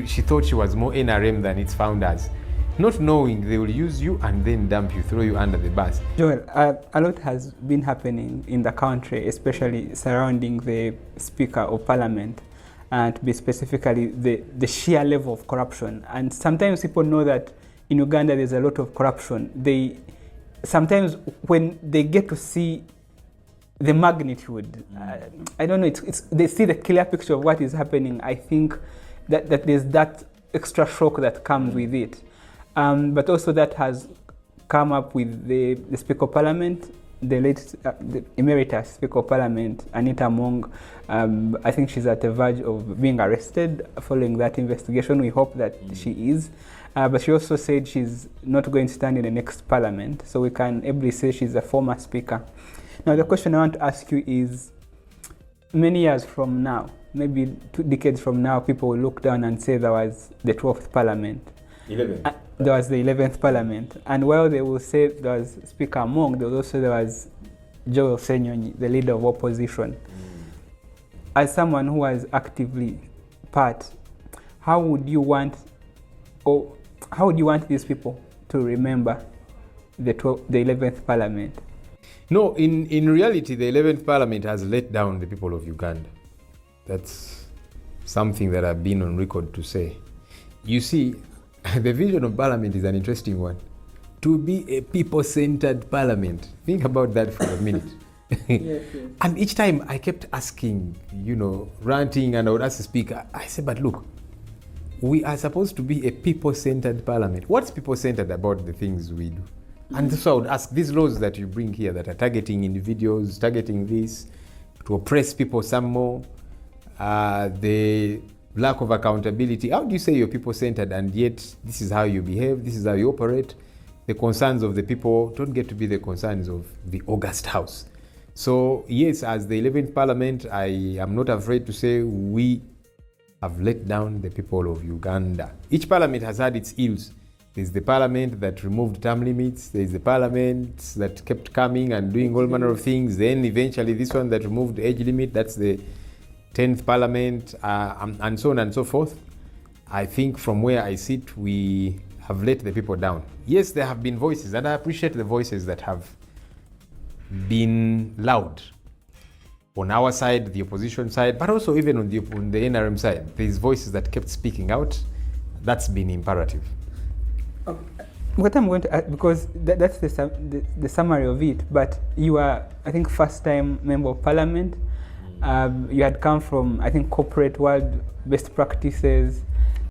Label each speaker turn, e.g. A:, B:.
A: She thought she was more NRM than its founders, not knowing they will use you and then dump you, throw you under the bus.
B: Joel, a lot has been happening in the country, especially surrounding the Speaker of Parliament, and to be specifically the sheer level of corruption. And sometimes people know that in Uganda there's a lot of corruption. Sometimes when they get to see the magnitude, I don't know, they see the clear picture of what is happening. I think that there's that extra shock that comes with it. But also that has come up with the Speaker of Parliament, the Emeritus Speaker of Parliament, Anita Among. I think she's at the verge of being arrested following that investigation. We hope that she is. But she also said she's not going to stand in the next Parliament. So we can ably say she's a former Speaker. Now the question I want to ask you is, many years from now, maybe 2 decades from now, people will look down and say there was the 12th Parliament.
A: 11th.
B: There was the 11th Parliament. And while they will say there was Speaker Among, there was Joel Senyonyi, the leader of opposition. As someone who was actively part, how would you want these people to remember the 11th Parliament?
A: No, in reality, the 11th Parliament has let down the people of Uganda. That's something that I've been on record to say. You see, the vision of Parliament is an interesting one. To be a people-centered Parliament. Think about that for a minute.
B: Yes.
A: And each time I kept asking, ranting, and I would ask the Speaker, I said, but look, we are supposed to be a people-centered Parliament. What's people-centered about the things we do? And so I would ask, these laws that you bring here that are targeting individuals, targeting this, to oppress people some more, the lack of accountability. How do you say you're people-centered and yet this is how you behave, this is how you operate? The concerns of the people don't get to be the concerns of the august house. So yes, as the 11th Parliament, I am not afraid to say we have let down the people of Uganda. Each parliament has had its ills. There's the parliament that removed term limits. There's the parliament that kept coming and doing all manner of things. Then eventually this one that removed the age limit, that's the 10th Parliament, and so on and so forth. I think from where I sit, we have let the people down. Yes, there have been voices, and I appreciate the voices that have been loud. On our side, the opposition side, but also even on the NRM side, there's voices that kept speaking out. That's been imperative.
B: What I'm going to add, because that's the summary of it, but you are, I think, first-time member of Parliament. You had come from, I think, corporate world, best practices,